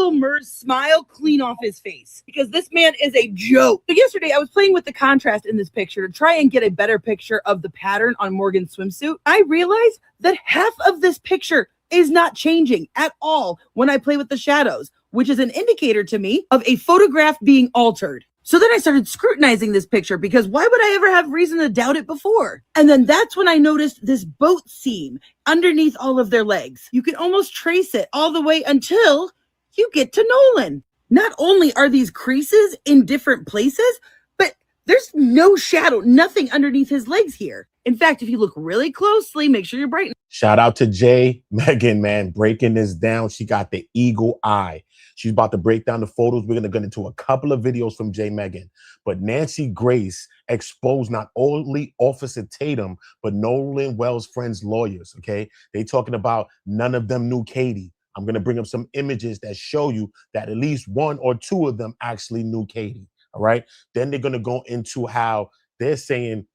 evil Murs smile clean off his face because this man is a joke. So yesterday I was playing with the contrast in this picture to try and get a better picture of the pattern on Morgan's swimsuit. I realized that half of this picture is not changing at all when I play with the shadows, which is an indicator to me of a photograph being altered. So then I started scrutinizing this picture because why would I ever have reason to doubt it before? And then that's when I noticed this boat seam underneath all of their legs. You can almost trace it all the way until you get to Nolan. Not only are these creases in different places, but there's no shadow, nothing underneath his legs here. In fact, if you look really closely, make sure you're bright. Shout out to Jay Megan, man, breaking this down. She got the eagle eye. She's about to break down the photos. We're going to get into a couple of videos from Jay Megan. But Nancy Grace exposed not only Officer Tatum, but Nolan Wells' friends' lawyers, okay? They talking about none of them knew Katie. I'm going to bring up some images that show you that at least one or two of them actually knew Katie, all right? Then they're going to go into how they're saying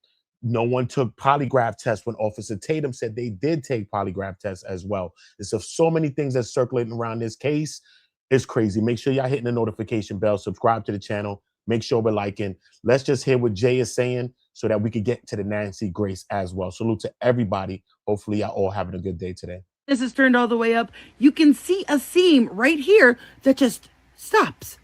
no one took polygraph tests when Officer Tatum said they did take polygraph tests as well. There's so many things that's circulating around this case. It's crazy. Make sure y'all hitting the notification bell, subscribe to the channel, make sure we're liking. Let's just hear what Jay is saying so that we could get to the Nancy Grace as well. Salute to everybody. Hopefully y'all all having a good day today. This is turned all the way up. You can see a seam right here that just stops.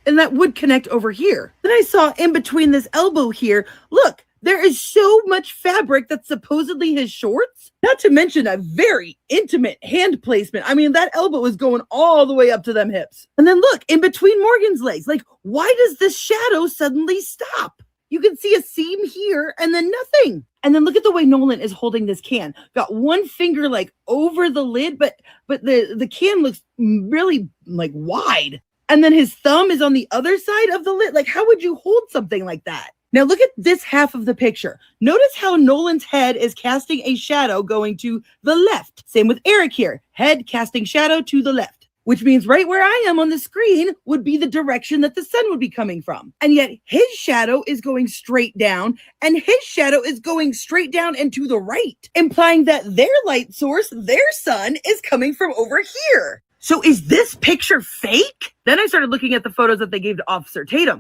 And that would connect over here. Then I saw in between this elbow here, look, there is so much fabric that's supposedly his shorts. Not to mention a very intimate hand placement. I mean, that elbow is going all the way up to them hips. And then look, in between Morgan's legs, like, why does this shadow suddenly stop? You can see a seam here and then nothing. And then look at the way Nolan is holding this can. Got one finger like over the lid, but the can looks really like wide. And then his thumb is on the other side of the lid. Like, how would you hold something like that? Now look at this half of the picture. Notice how Nolan's head is casting a shadow going to the left. Same with Eric here. Head casting shadow to the left. Which means right where I am on the screen would be the direction that the sun would be coming from. And yet his shadow is going straight down and his shadow is going straight down and to the right, implying that their light source, their sun, is coming from over here. So is this picture fake? Then I started looking at the photos that they gave to Officer Tatum.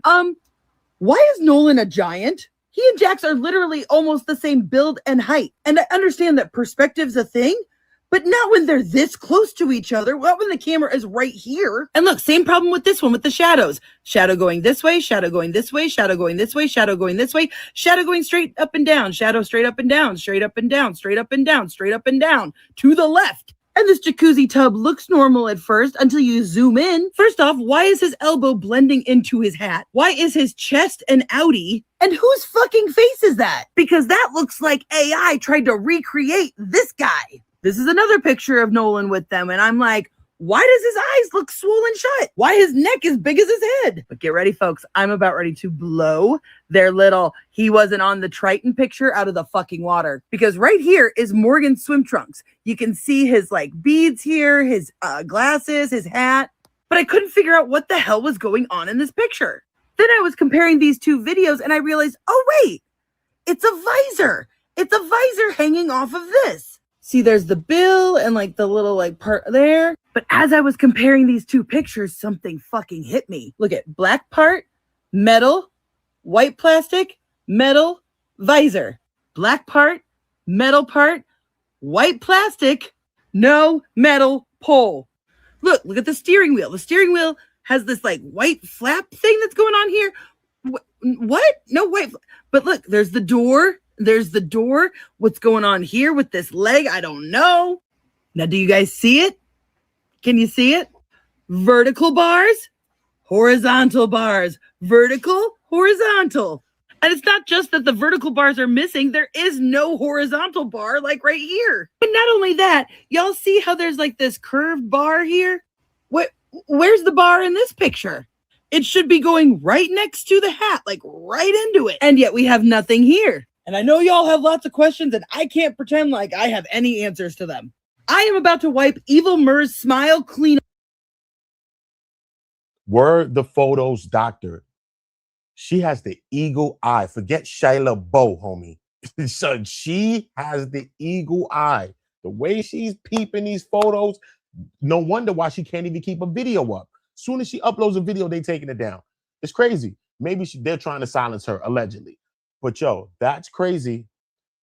Why is Nolan a giant? He and Jax are literally almost the same build and height. And I understand that perspective's a thing, but not when they're this close to each other. Not when the camera is right here. And look, same problem with this one with the shadows. Shadow going this way, shadow going this way, shadow going this way, shadow going this way, shadow going straight up and down, shadow straight up and down, straight up and down, straight up and down, straight up and down, to the left. And this jacuzzi tub looks normal at first until you zoom in. First off, why is his elbow blending into his hat? Why is his chest an outie? And whose fucking face is that? Because that looks like AI tried to recreate this guy. This is another picture of Nolan with them. And I'm like, why does his eyes look swollen shut? Why his neck is big as his head? But get ready, folks. I'm about ready to blow their little he wasn't on the Triton picture out of the fucking water. Because right here is Morgan's swim trunks. You can see his like beads here, his glasses, his hat. But I couldn't figure out what the hell was going on in this picture. Then I was comparing these two videos and I realized, oh wait, it's a visor. It's a visor hanging off of this. See, there's the bill and like the little like part there. But as I was comparing these two pictures, something fucking hit me. Look at black part, metal, white plastic, metal, visor. Black part, metal part, white plastic, no metal pole. Look at the steering wheel. The steering wheel has this like white flap thing that's going on here. What? No white. But look, there's the door. There's the door. What's going on here with this leg? I don't know. Now, do you guys see it? Can you see it? Vertical bars, horizontal bars, vertical, horizontal. And it's not just that the vertical bars are missing. There is no horizontal bar like right here. And not only that, y'all see how there's like this curved bar here? Where's the bar in this picture? It should be going right next to the hat, like right into it. And yet we have nothing here. And I know y'all have lots of questions and I can't pretend like I have any answers to them. I am about to wipe evil Murs' smile clean. Were the photos doctored? She has the eagle eye. Forget Shayla Bow, homie. So she has the eagle eye. The way she's peeping these photos, no wonder why she can't even keep a video up. Soon as she uploads a video, they taking it down. It's crazy. Maybe they're trying to silence her, allegedly. But yo, that's crazy.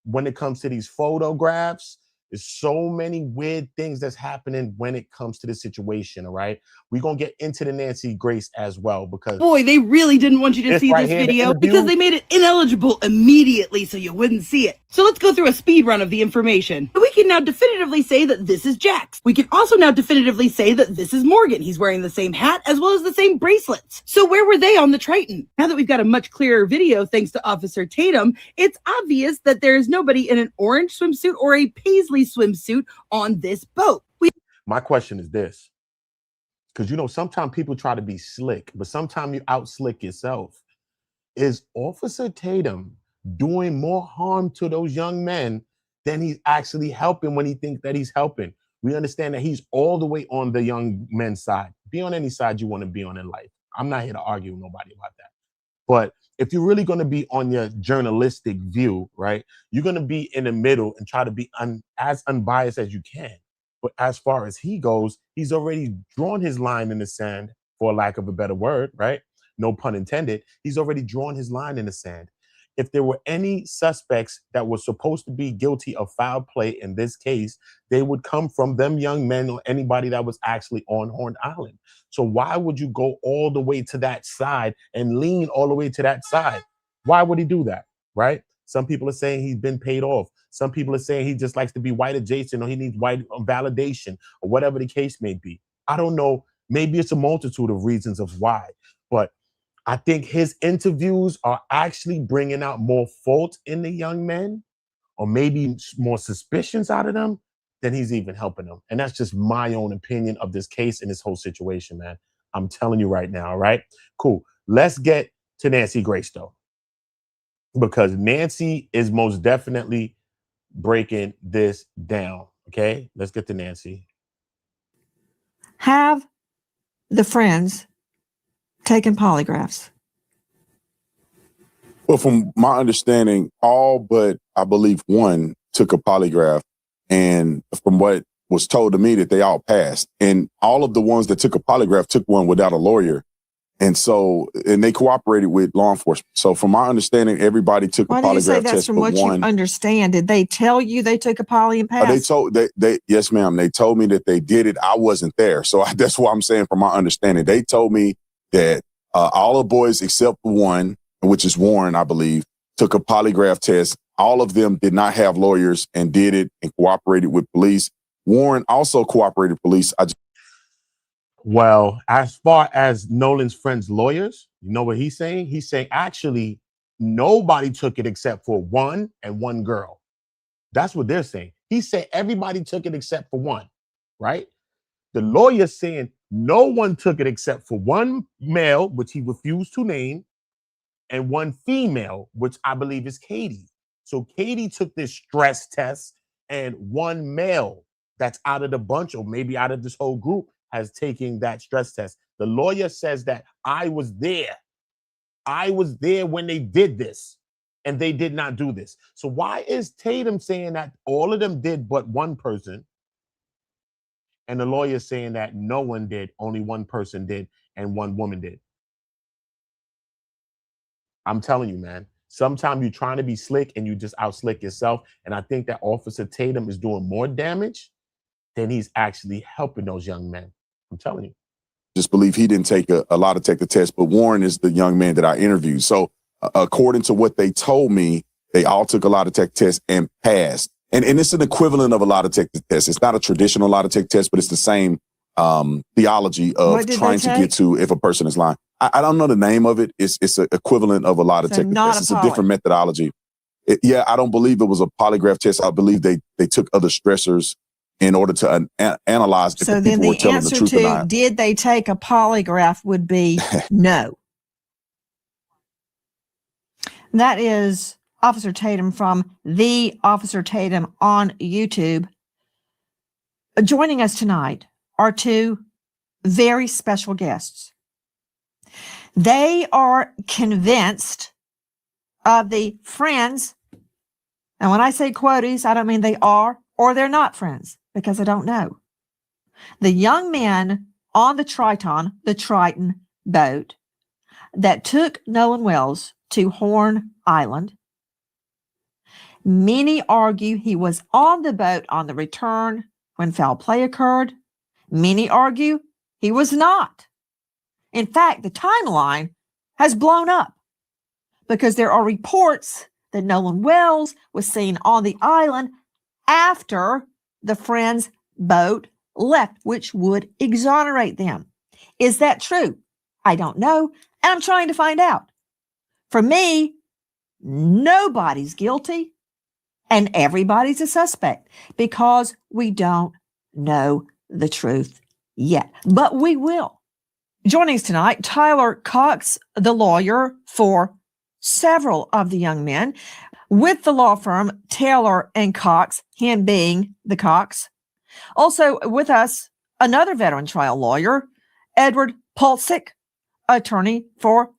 When it comes to these photographs, there's so many weird things that's happening when it comes to the situation, all right? We're going to get into the Nancy Grace as well, because boy, they really didn't want you to see right this here, the video interview, because they made it ineligible immediately so you wouldn't see it. So let's go through a speed run of the information. We can now definitively say that this is Jax. We can also now definitively say that this is Morgan. He's wearing the same hat as well as the same bracelets. So where were they on the Triton? Now that we've got a much clearer video thanks to Officer Tatum, it's obvious that there is nobody in an orange swimsuit or a paisley swimsuit on this boat. My question is this, because, you know, sometimes people try to be slick, but sometimes you out slick yourself. Is Officer Tatum doing more harm to those young men than he's actually helping when he thinks that he's helping? We understand that he's all the way on the young men's side. Be on any side you want to be on in life. I'm not here to argue with nobody about that. But if you're really going to be on your journalistic view, right, you're going to be in the middle and try to be as unbiased as you can. But as far as he goes, he's already drawn his line in the sand, for lack of a better word, right? No pun intended. He's already drawn his line in the sand. If there were any suspects that were supposed to be guilty of foul play in this case, they would come from them young men or anybody that was actually on Horn Island. So why would you go all the way to that side and lean all the way to that side? Why would he do that, right? Some people are saying he's been paid off. Some people are saying he just likes to be white adjacent, or he needs white validation, or whatever the case may be. I don't know. Maybe it's a multitude of reasons of why, but I think his interviews are actually bringing out more fault in the young men, or maybe more suspicions out of them, than he's even helping them. And that's just my own opinion of this case and this whole situation, man. I'm telling you right now, all right? Cool. Let's get to Nancy Grace, though, because Nancy is most definitely breaking this down, okay? Let's get to Nancy. Have the friends taken polygraphs? Well, from my understanding, all but I believe one took a polygraph. And from what was told to me, that they all passed. And all of the ones that took a polygraph took one without a lawyer. And they cooperated with law enforcement. So from my understanding, everybody took a polygraph test. Why do you say that's from what you understand? Did they tell you they took a poly and passed? Yes, ma'am. They told me that they did it. I wasn't there. So that's what I'm saying from my understanding. They told me that all the boys except one, which is Warren, I believe, took a polygraph test. All of them did not have lawyers and did it and cooperated with police. Warren also cooperated with police. Well, as far as Nolan's friends' lawyers, you know what he's saying? He's saying actually nobody took it except for one and one girl. That's what they're saying. He said everybody took it except for one, right? The lawyer's saying no one took it except for one male, which he refused to name, and one female, which I believe is Katie. So Katie took this stress test, and one male that's out of the bunch, or maybe out of this whole group, has taken that stress test. The lawyer says that I was there. I was there when they did this, and they did not do this. So why is Tatum saying that all of them did but one person, and the lawyer saying that no one did, only one person did, and one woman did? I'm telling you, man, sometimes you're trying to be slick and you just out slick yourself. And I think that Officer Tatum is doing more damage than he's actually helping those young men. I'm telling you. Just believe he didn't take a lot to take the test, but Warren is the young man that I interviewed. So according to what they told me, they all took a lot to take tests and passed. And it's an equivalent of a lot to take the test. It's not a traditional lot to take test, but it's the same theology of trying to get to if a person is lying. I don't know the name of it. It's an equivalent of a lot to take the test. It's a different methodology. I don't believe it was a polygraph test. I believe they took other stressors in order to analyze if the people were telling the truth or not. So then the answer to did they take a polygraph would be no. That is Officer Tatum from the Officer Tatum on YouTube. Joining us tonight are two very special guests. They are convinced of the friends. And when I say quoties, I don't mean they are or they're not friends, because I don't know. The young men on the Triton boat that took Nolan Wells to Horn Island. Many argue he was on the boat on the return when foul play occurred. Many argue he was not. In fact, the timeline has blown up because there are reports that Nolan Wells was seen on the island after the friend's boat left, which would exonerate them. Is that true? I don't know, and I'm trying to find out. For me, nobody's guilty and everybody's a suspect because we don't know the truth yet, but we will. Joining us tonight, Tyler Cox, the lawyer for several of the young men with the law firm Taylor and Cox, him being the Cox. Also with us, another veteran trial lawyer, Edward Pulsick, attorney for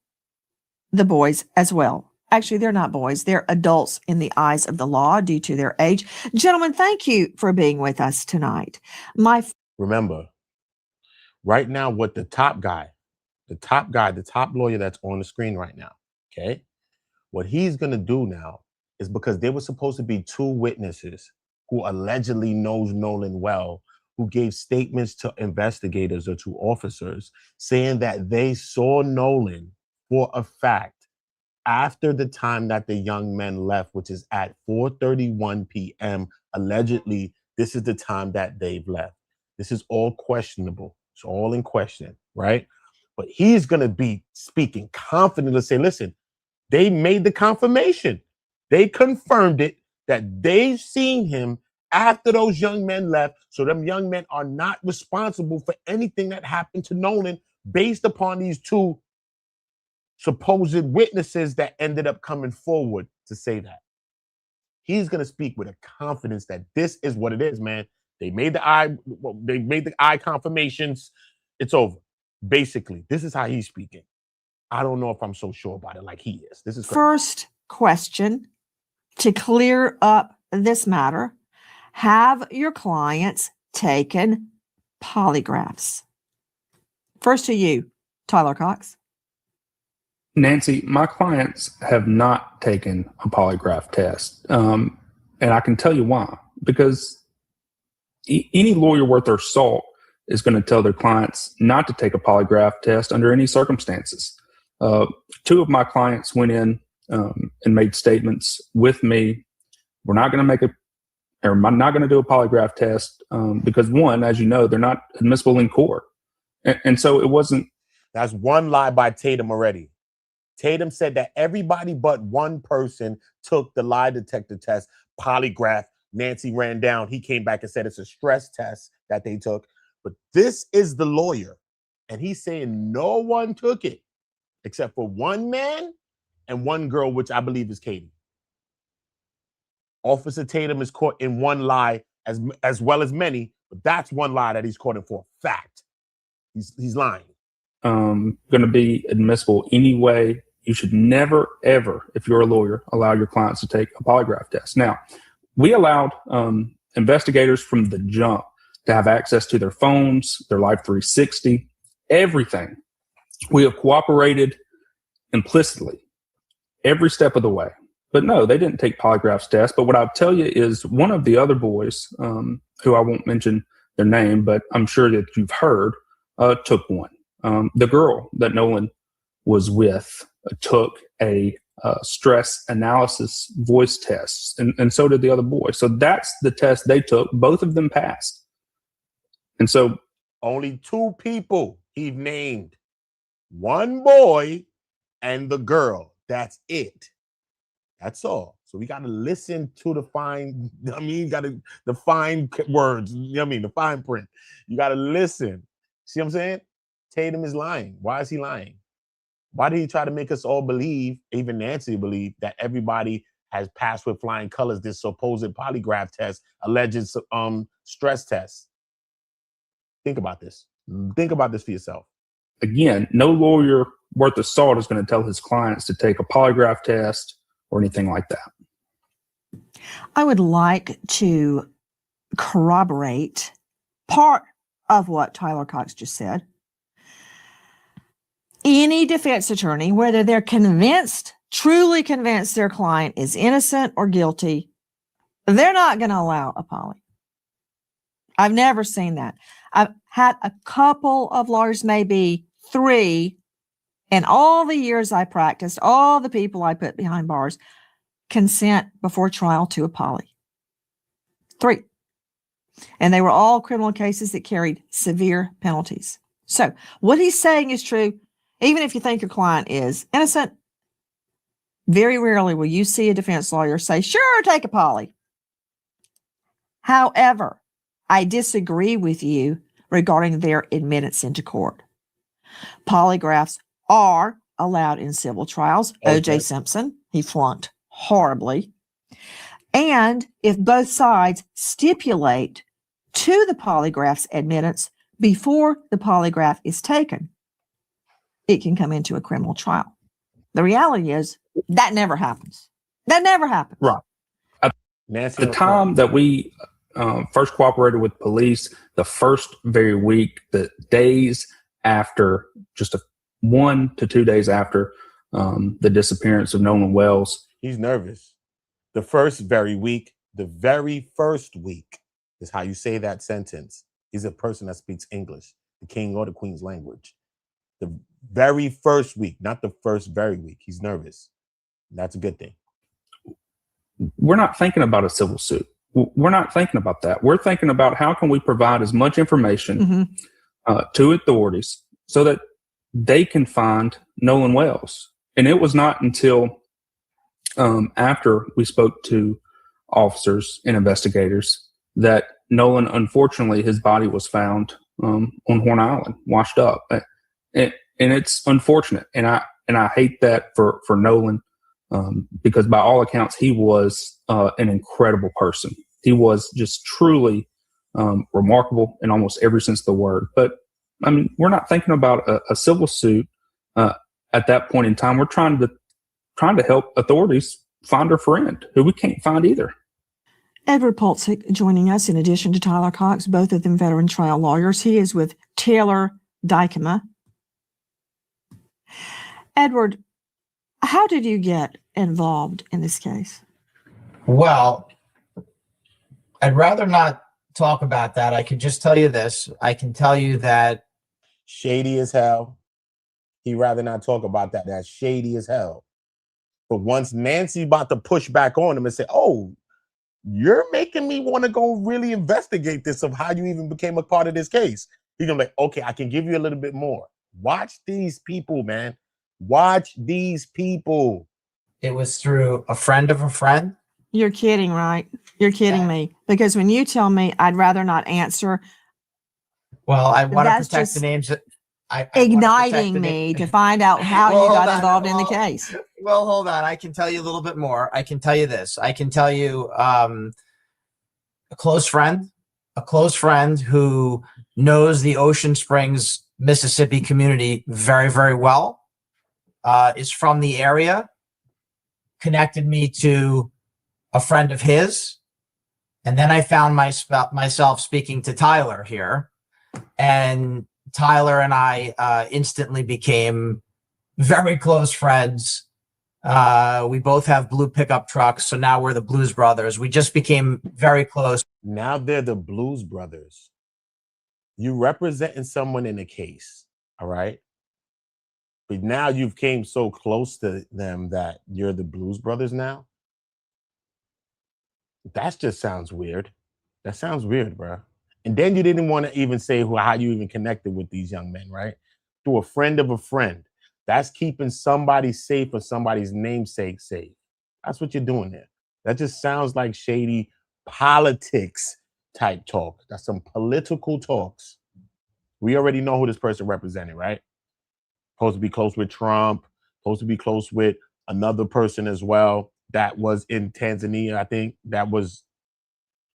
the boys as well. Actually, they're not boys. They're adults in the eyes of the law due to their age. Gentlemen, thank you for being with us tonight. Remember, right now, what the top lawyer that's on the screen right now, okay? What he's going to do now is, because there were supposed to be two witnesses who allegedly knows Nolan well, who gave statements to investigators or to officers saying that they saw Nolan for a fact after the time that the young men left, which is at 4:31 p.m. Allegedly, this is the time that they've left. This is all questionable. It's all in question, right? But he's going to be speaking confidently to say, listen, they made the confirmation. They confirmed it that they've seen him after those young men left. So them young men are not responsible for anything that happened to Nolan based upon these two supposed witnesses that ended up coming forward to say that. He's going to speak with a confidence that this is what it is, man. They made the eye confirmations. It's over. Basically, this is how he's speaking. I don't know if I'm so sure about it like he is. This is crazy. First question to clear up this matter. Have your clients taken polygraphs? First to you, Tyler Cox. Nancy, my clients have not taken a polygraph test. And I can tell you why. Because any lawyer worth their salt is going to tell their clients not to take a polygraph test under any circumstances. Two of my clients went in and made statements with me. We're not going to I'm not going to do a polygraph test because, one, as you know, they're not admissible in court. And so it wasn't. That's one lie by Tatum already. Tatum said that everybody but one person took the lie detector test, polygraph. Nancy ran down. He came back and said it's a stress test that they took. But this is the lawyer, and he's saying no one took it except for one man and one girl, which I believe is Katie. Officer Tatum is caught in one lie as well as many, but that's one lie that he's caught in for a fact. He's lying. Going to be admissible anyway. You should never, ever, if you're a lawyer, allow your clients to take a polygraph test. Now, we allowed investigators from the jump to have access to their phones, their Live 360, everything. We have cooperated implicitly every step of the way. But no, they didn't take polygraphs tests. But what I'll tell you is one of the other boys, who I won't mention their name, but I'm sure that you've heard, took one. The girl that Nolan was with took a stress analysis voice test, and so did the other boy. So that's the test they took. Both of them passed. And so only two people he named, one boy and the girl. That's it. That's all. So we got to listen to the fine, the fine words, the fine print. You got to listen. See what I'm saying? Tatum is lying. Why is he lying? Why did he try to make us all believe, even Nancy believe, that everybody has passed with flying colors this supposed polygraph test, alleged stress test? Think about this. Think about this for yourself. Again, no lawyer worth of salt is going to tell his clients to take a polygraph test or anything like that. I would like to corroborate part of what Tyler Cox just said. Any defense attorney, whether they're convinced, truly convinced their client is innocent or guilty, they're not going to allow a poly. I've never seen that. I've had a couple of lawyers, maybe 3, in all the years I practiced, all the people I put behind bars, consent before trial to a poly. 3. And they were all criminal cases that carried severe penalties. So what he's saying is true. Even if you think your client is innocent, very rarely will you see a defense lawyer say, sure, take a poly. However, I disagree with you regarding their admittance into court. Polygraphs are allowed in civil trials. Okay. O.J. Simpson, he flunked horribly. And if both sides stipulate to the polygraph's admittance before the polygraph is taken, it can come into a criminal trial. The reality is that never happens. That never happens. Right. At Nancy, the time that we first cooperated with police, the first very week, the days after, just 1 to 2 days after the disappearance of Nolan Wells. he's nervous. The very first week is how you say that sentence. He's a person that speaks English, the king or the queen's language. The very first week, not the first very week. He's nervous. That's a good thing. We're not thinking about a civil suit. We're not thinking about that. We're thinking about how can we provide as much information to authorities so that they can find Nolan Wells. And it was not until after we spoke to officers and investigators that Nolan, unfortunately, his body was found on Horn Island, washed up. And it's unfortunate. And I hate that for Nolan. Because by all accounts, he was an incredible person. He was just truly remarkable in almost every sense of the word. But I mean, we're not thinking about a civil suit at that point in time. We're trying to help authorities find our friend, who we can't find either. Edward Polczyk joining us in addition to Tyler Cox, both of them veteran trial lawyers. He is with Taylor Dykema. Edward, how did you get involved in this case? Well, I'd rather not talk about that. I can just tell you this. I can tell you that Shady as hell. He'd rather not talk about that. That's shady as hell. But once Nancy about to push back on him and say, oh, you're making me want to go really investigate this of how you even became a part of this case. He's gonna be like, okay, I can give you a little bit more. Watch these people, man. Watch these people. it was through a friend of a friend. You're kidding, right? You're kidding me. Because when you tell me I'd rather not answer, Well, I want to That's protect just the names. I wanna protect igniting the me na- to find out how Well, you hold got on. involved in the Well, case. Well, hold on. I can tell you a little bit more. I can tell you this. I can tell you a close friend who knows the Ocean Springs, Mississippi community very, very well, is from the area, connected me to a friend of his. And then I found myself speaking to Tyler here, and Tyler and I instantly became very close friends. We both have blue pickup trucks, so now we're the Blues Brothers. We just became very close. Now they're the Blues Brothers. You representing someone in a case, all right? But now you've came so close to them that you're the Blues Brothers now? That just sounds weird. That sounds weird, bro. And then you didn't want to even say how you even connected with these young men, right? Through a friend of a friend. That's keeping somebody safe or somebody's namesake safe. That's what you're doing there. That just sounds like shady politics type talk. That's some political talks. We already know who this person represented, right? Supposed to be close with Trump, supposed to be close with another person as well that was in Tanzania, I think, that was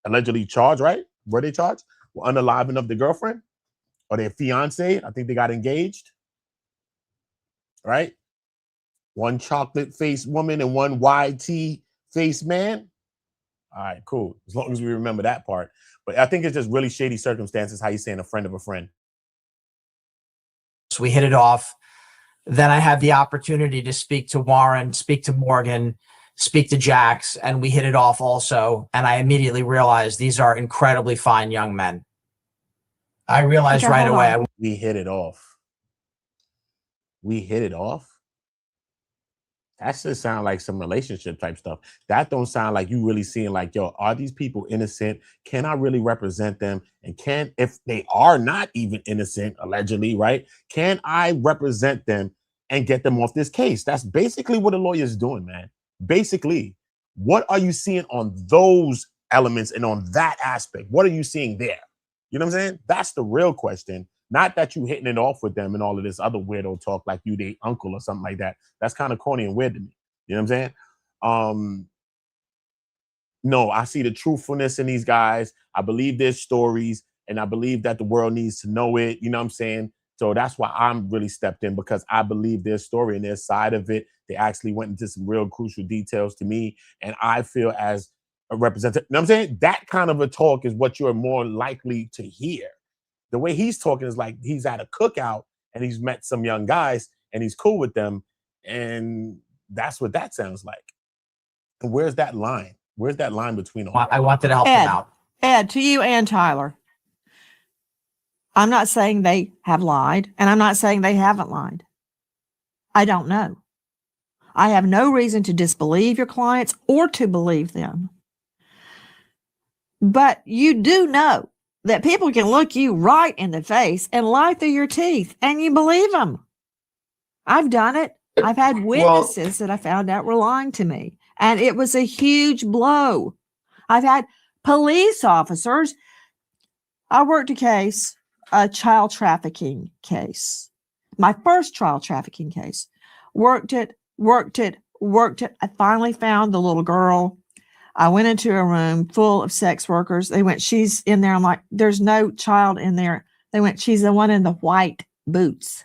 allegedly charged, right? Were they charged? Unaliving of the girlfriend or their fiance. I think they got engaged, right? One chocolate-faced woman and one YT-faced man. All right, cool. As long as we remember that part. But I think it's just really shady circumstances, how you saying a friend of a friend. So we hit it off. Then I had the opportunity to speak to Warren, speak to Morgan, speak to Jax, and we hit it off also. And I immediately realized these are incredibly fine young men. I realized Okay, right hold away. on. We hit it off. We hit it off. That should sound like some relationship type stuff. That don't sound like you really seeing like, yo, are these people innocent? Can I really represent them? And can, if they are not even innocent, allegedly, right? Can I represent them and get them off this case? That's basically what a lawyer is doing, man. Basically, what are you seeing on those elements and on that aspect? What are you seeing there? You know what I'm saying? That's the real question. Not that you hitting it off with them and all of this other weirdo talk like you their uncle or something like that. That's kind of corny and weird to me. You know what I'm saying? No, I see the truthfulness in these guys. I believe their stories, and I believe that the world needs to know it. You know what I'm saying? So that's why I'm really stepped in, because I believe their story and their side of it. They actually went into some real crucial details to me, and I feel as a representative. You know what I'm saying? That kind of a talk is what you're more likely to hear. The way he's talking is like he's at a cookout and he's met some young guys and he's cool with them. And that's what that sounds like. And where's that line? Where's that line between all? I wanted to help them out. Ed, to you and Tyler, I'm not saying they have lied, and I'm not saying they haven't lied. I don't know. I have no reason to disbelieve your clients or to believe them. But you do know that people can look you right in the face and lie through your teeth, and you believe them. I've done it. I've had witnesses that I found out were lying to me, and it was a huge blow. I've had police officers. I worked a child trafficking case. My first child trafficking case. Worked it. I finally found the little girl. I went into a room full of sex workers. They went, she's in there. I'm like, there's no child in there. They went, she's the one in the white boots.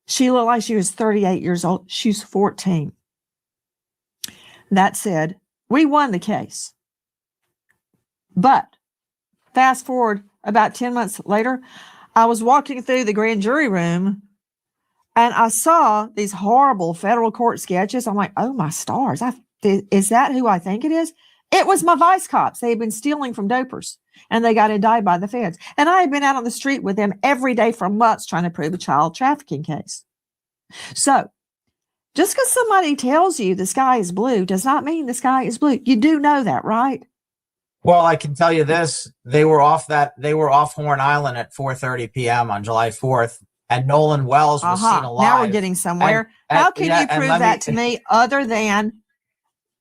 She looked like she was 38 years old. She's 14. That said, we won the case. But fast forward about 10 months later, I was walking through the grand jury room and I saw these horrible federal court sketches. I'm like, oh my stars. Is that who I think it is? It was my vice cops. They had been stealing from dopers and they got indicted by the feds. And I had been out on the street with them every day for months trying to prove a child trafficking case. So just because somebody tells you the sky is blue does not mean the sky is blue. You do know that, right? Well, I can tell you this. They were off Horn Island at 4:30 p.m. on July 4th. And Nolan Wells was seen alive. Now we're getting somewhere. How can you prove that to me other than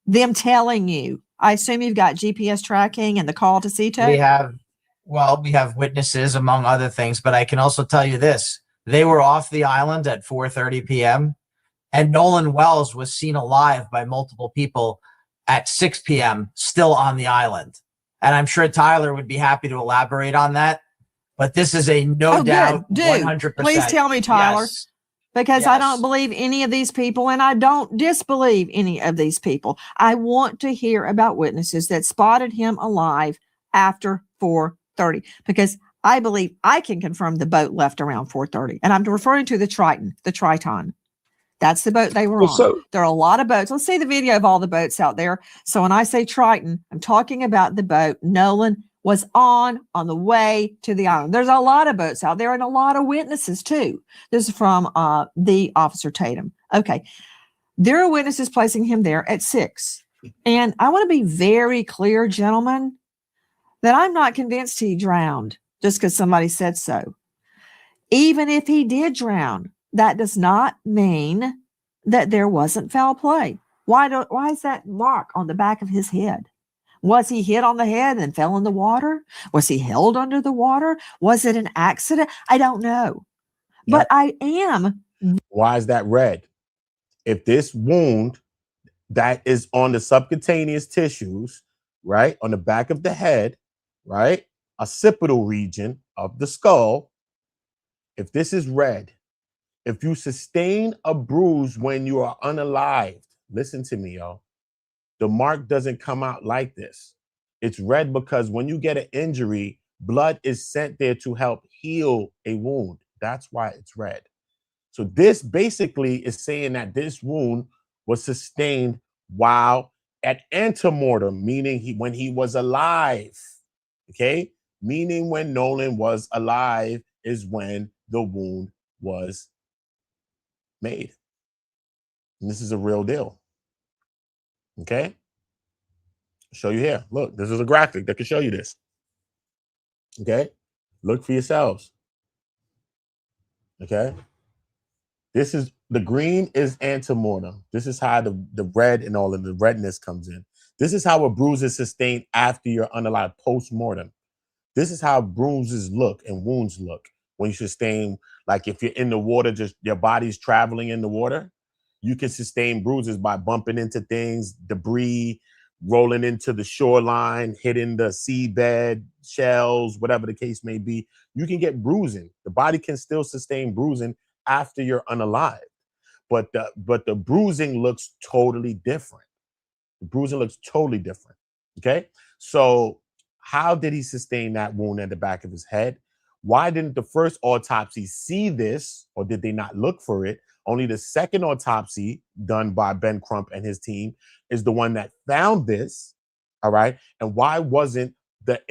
them telling you? I assume you've got GPS tracking and the call to CTO. We have witnesses among other things, but I can also tell you this. They were off the island at 4:30 p.m. and Nolan Wells was seen alive by multiple people at 6 p.m. still on the island. And I'm sure Tyler would be happy to elaborate on that. But this is a no doubt 100%. Please tell me, Tyler. Yes. Because Yes. I don't believe any of these people, and I don't disbelieve any of these people. I want to hear about witnesses that spotted him alive after 4:30, because I believe I can confirm the boat left around 4:30. And I'm referring to the Triton. That's the boat they were on. So, there are a lot of boats. Let's see the video of all the boats out there. So when I say Triton, I'm talking about the boat Nolan was on the way to the island. There's a lot of boats out there and a lot of witnesses too. This is from the Officer Tatum. Okay. There are witnesses placing him there at 6. And I want to be very clear, gentlemen, that I'm not convinced he drowned just because somebody said so. Even if he did drown, that does not mean that there wasn't foul play. Why is that mark on the back of his head? Was he hit on the head and fell in the water? Was he held under the water? Was it an accident? I don't know. But I am. Why is that red? If this wound that is on the subcutaneous tissues, right, on the back of the head, right, occipital region of the skull, if this is red, if you sustain a bruise when you are unalived, listen to me, y'all. The mark doesn't come out like this. It's red because when you get an injury, blood is sent there to help heal a wound. That's why it's red. So this basically is saying that this wound was sustained while at antemortem, meaning when he was alive. Okay? Meaning when Nolan was alive is when the wound was made. And this is a real deal. Okay? I'll show you here. Look, this is a graphic that can show you this. Okay? Look for yourselves. Okay? This is the green is antemortem. This is how the red and all of the redness comes in. This is how a bruise is sustained after you're unalive, post-mortem. This is how bruises look and wounds look when you sustain, like if you're in the water, just your body's traveling in the water, you can sustain bruises by bumping into things, debris, rolling into the shoreline, hitting the seabed, shells, whatever the case may be. You can get bruising. The body can still sustain bruising after you're unalive. But the bruising looks totally different. The bruising looks totally different. Okay. So how did he sustain that wound at the back of his head? Why didn't the first autopsy see this, or did they not look for it? Only the second autopsy done by Ben Crump and his team is the one that found this. All right. And why wasn't the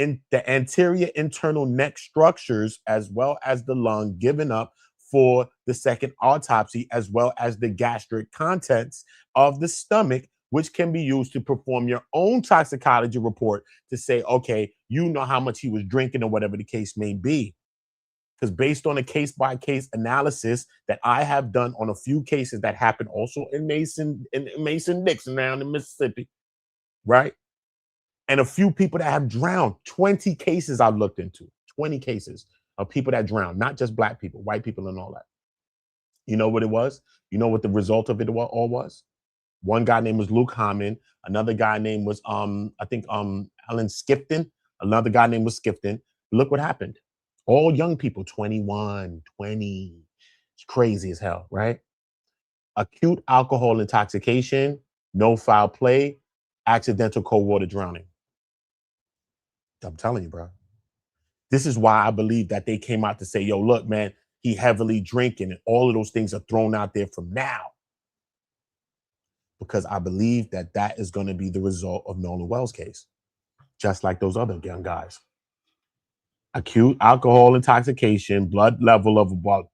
anterior internal neck structures as well as the lung given up for the second autopsy, as well as the gastric contents of the stomach, which can be used to perform your own toxicology report to say, okay, you know how much he was drinking or whatever the case may be. Because based on a case-by-case analysis that I have done on a few cases that happened also in Mason-Dixon down in Mississippi, right? And a few people that have drowned, 20 cases I've looked into, 20 cases of people that drowned, not just black people, white people and all that. You know what it was? You know what the result of it all was? One guy named was Luke Hammond. Another guy named was, Alan Skipton. Another guy named was Skipton. Look what happened. All young people, 21, 20. It's crazy as hell, right? Acute alcohol intoxication, no foul play, accidental cold water drowning. I'm telling you, bro. This is why I believe that they came out to say, yo, look, man, he heavily drinking, and all of those things are thrown out there from now. Because I believe that that is going to be the result of Nolan Wells' case, just like those other young guys. Acute alcohol intoxication, blood level of about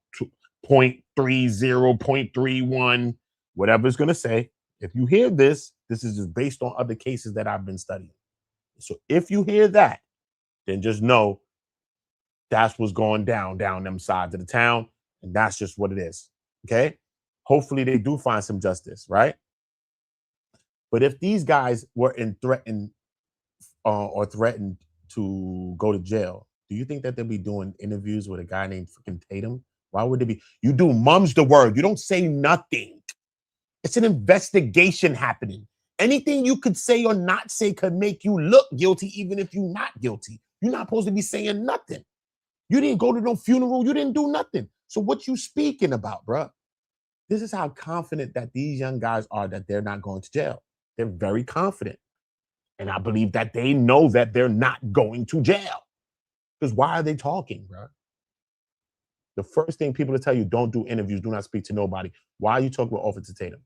0.30, 0.31, whatever it's going to say. If you hear this, this is just based on other cases that I've been studying. So if you hear that, then just know that's what's going down them sides of the town, and that's just what it is. Okay? Hopefully they do find some justice, right? But if these guys were threatened to go to jail, do you think that they'll be doing interviews with a guy named freaking Tatum? Why would they be? You do mum's the word. You don't say nothing. It's an investigation happening. Anything you could say or not say could make you look guilty, even if you're not guilty. You're not supposed to be saying nothing. You didn't go to no funeral. You didn't do nothing. So what you speaking about, bro? This is how confident that these young guys are that they're not going to jail. They're very confident. And I believe that they know that they're not going to jail. Because why are they talking, bro? The first thing people will tell you, don't do interviews, do not speak to nobody. Why are you talking about Officer Tatum?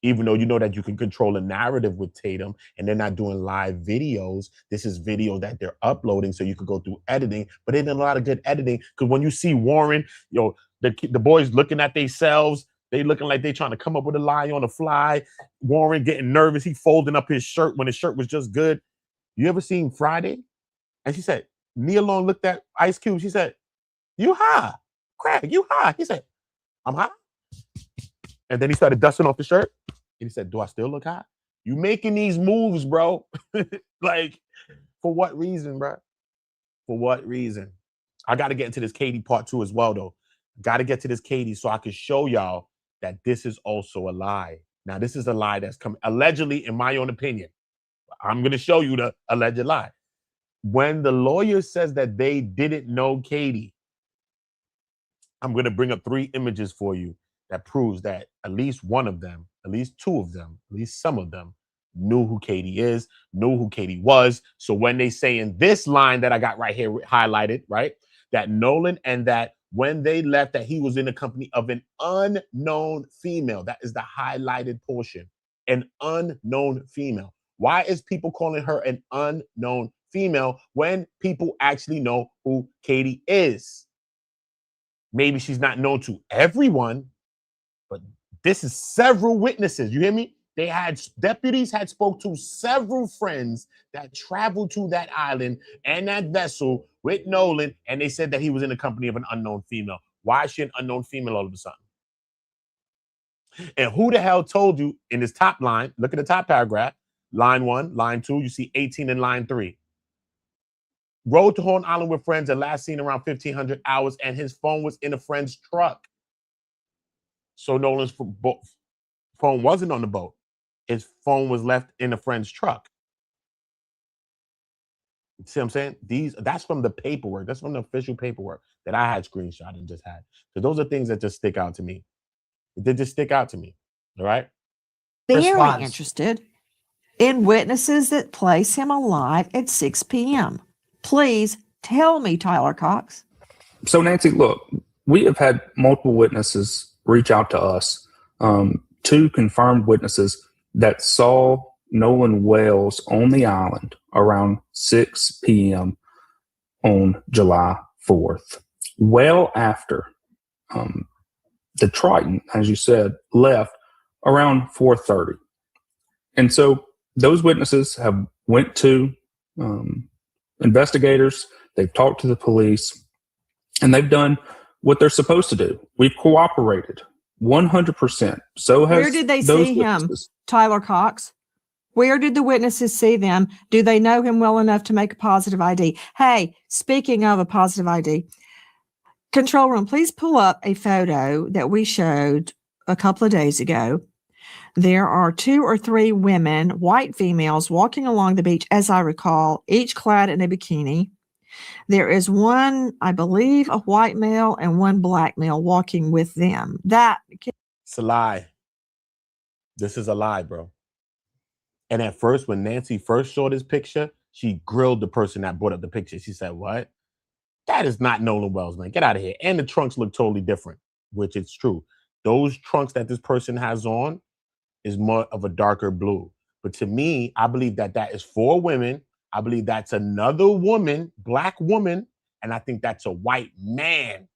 Even though you know that you can control a narrative with Tatum and they're not doing live videos. This is video that they're uploading so you could go through editing. But they did a lot of good editing, because when you see Warren, the boys looking at themselves, they looking like they trying to come up with a lie on the fly. Warren getting nervous. He folding up his shirt when his shirt was just good. You ever seen Friday? And she said, Nia Long looked at Ice Cube. She said, you high. Craig, you high. He said, I'm high. And then he started dusting off the shirt. And he said, do I still look high? You making these moves, bro. Like, for what reason, bro? For what reason? I got to get into this Katie part 2 as well, though. Got to get to this Katie so I can show y'all that this is also a lie. Now, this is a lie that's come allegedly, in my own opinion. I'm going to show you the alleged lie. When the lawyer says that they didn't know Katie, I'm going to bring up 3 images for you that proves that at least one of them, at least 2 of them, at least some of them knew who Katie is, knew who Katie was. So when they say in this line that I got right here highlighted, right, that Nolan and that when they left, that he was in the company of an unknown female. That is the highlighted portion. An unknown female. Why is people calling her an unknown female when people actually know who Katie is? Maybe she's not known to everyone, but this is several witnesses. You hear me? They had deputies had spoke to several friends that traveled to that island and that vessel with Nolan, and they said that he was in the company of an unknown female. Why is she an unknown female all of a sudden? And who the hell told you in this top line? Look at the top paragraph, line 1, line 2. You see 18 in line 3. Rode to Horn Island with friends and last seen around 1500 hours, and his phone was in a friend's truck. So Nolan's phone wasn't on the boat. His phone was left in a friend's truck. See what I'm saying? That's from the paperwork. That's from the official paperwork that I had screenshot and just had. So those are things that just stick out to me. They just stick out to me. All right. Very Response. interested in witnesses that place him alive at 6 p.m. Please tell me, Tyler Cox. So, Nancy, look, we have had multiple witnesses reach out to us, 2 confirmed witnesses that saw Nolan Wells on the island around 6 p.m. on July 4th, well after the Triton, as you said, left around 4:30. And so those witnesses have went to investigators, they've talked to the police, and they've done what they're supposed to do. We've cooperated 100%. So has Where did they those see witnesses. him, Tyler Cox? Where did the witnesses see them? Do they know him well enough to make a positive ID? Hey, speaking of a positive ID, control room, please pull up a photo that we showed a couple of days ago. There are 2 or 3 women, white females, walking along the beach, as I recall, each clad in a bikini. There is one, I believe, a white male and one black male walking with them. It's a lie. This is a lie, bro. And at first, when Nancy first saw this picture, she grilled the person that brought up the picture. She said, what? That is not Nolan Wells, man. Get out of here. And the trunks look totally different, which it's true. Those trunks that this person has on is more of a darker blue. But to me, I believe that that is 4 women. I believe that's another woman, black woman, and I think that's a white man,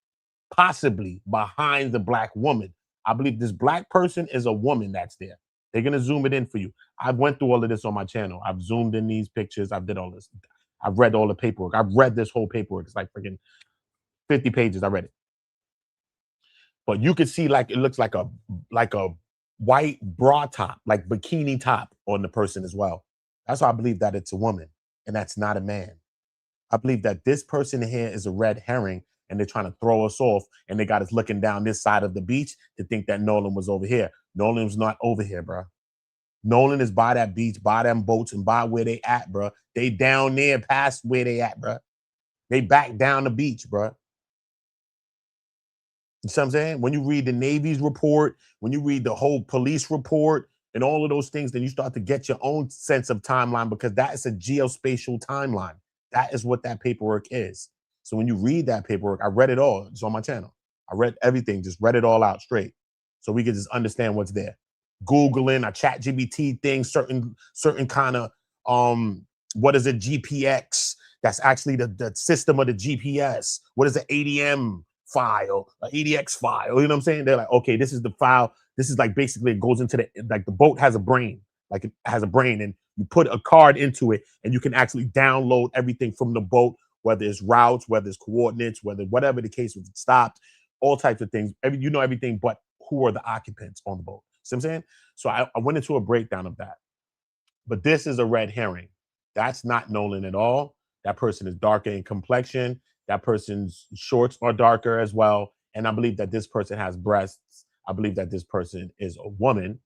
possibly behind the black woman. I believe this black person is a woman that's there. They're going to zoom it in for you. I went through all of this on my channel. I've zoomed in these pictures. I've did all this. I've read all the paperwork. I've read this whole paperwork. It's like freaking 50 pages. I read it. But you could see like it looks like a white bra top, like bikini top on the person as well. That's why I believe that it's a woman and that's not a man. I believe that this person here is a red herring and they're trying to throw us off and they got us looking down this side of the beach to think that Nolan was over here. Nolan was not over here, bro. Nolan is by that beach, by them boats, and by where they at, bro. They down there past where they at, bro. They back down the beach, bro. You see what I'm saying? When you read the Navy's report, when you read the whole police report and all of those things, then you start to get your own sense of timeline because that is a geospatial timeline. That is what that paperwork is. So when you read that paperwork, I read it all. It's on my channel. I read everything, just read it all out straight. So we could just understand what's there. Googling a chat GBT thing, certain kind of, what is a GPX? That's actually the system of the GPS. What is an ADM file, an EDX file? You know what I'm saying? They're like, okay, this is the file. This is like basically it goes into the boat has a brain, like it has a brain, and you put a card into it and you can actually download everything from the boat, whether it's routes, whether it's coordinates, whatever the case was, stopped, all types of things. You know everything but who are the occupants on the boat. See what I'm saying? So I went into a breakdown of that. But this is a red herring. That's not Nolan at all. That person is darker in complexion. That person's shorts are darker as well. And I believe that this person has breasts. I believe that this person is a woman.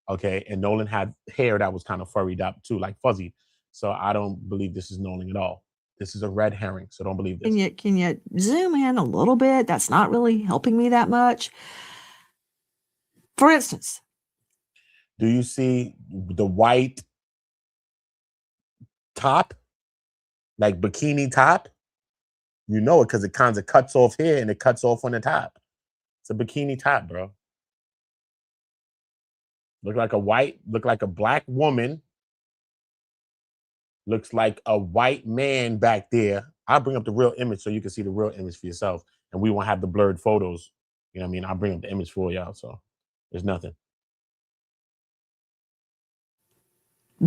Okay. And Nolan had hair that was kind of furried up too, like fuzzy. So I don't believe this is Nolan at all. This is a red herring. So don't believe this. Can you zoom in a little bit? That's not really helping me that much. For instance, do you see the white top, like bikini top, you know it because it kind of cuts off here and it cuts off on the top. It's a bikini top, bro. Look like a black woman. Looks like a white man back there. I'll bring up the real image so you can see the real image for yourself. And we won't have the blurred photos. You know what I mean? I'll bring up the image for y'all. So there's nothing.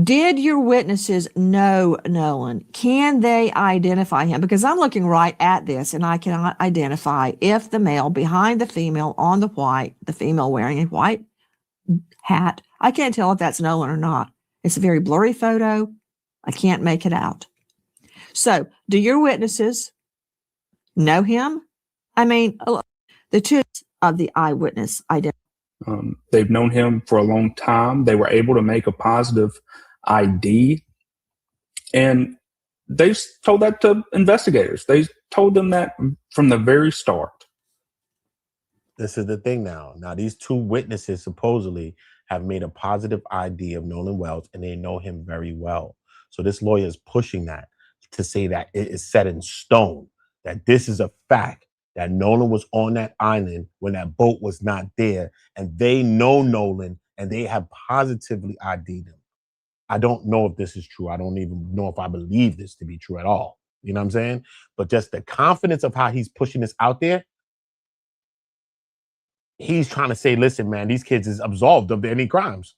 Did your witnesses know Nolan? Can they identify him? Because I'm looking right at this and I cannot identify if the male behind the female on the white, the female wearing a white hat, I can't tell if that's Nolan or not. It's a very blurry photo. I can't make it out. So do your witnesses know him? I mean, the two of the eyewitness identify. They've known him for a long time. They were able to make a positive ID. And they told that to investigators. They told them that from the very start. This is the thing now. Now, these two witnesses supposedly have made a positive ID of Nolan Wells, and they know him very well. So this lawyer is pushing that to say that it is set in stone, that this is a fact, that Nolan was on that island when that boat was not there, and they know Nolan, and they have positively ID'd him. I don't know if this is true. I don't even know if I believe this to be true at all. You know what I'm saying? But just the confidence of how he's pushing this out there, he's trying to say, listen, man, these kids is absolved of any crimes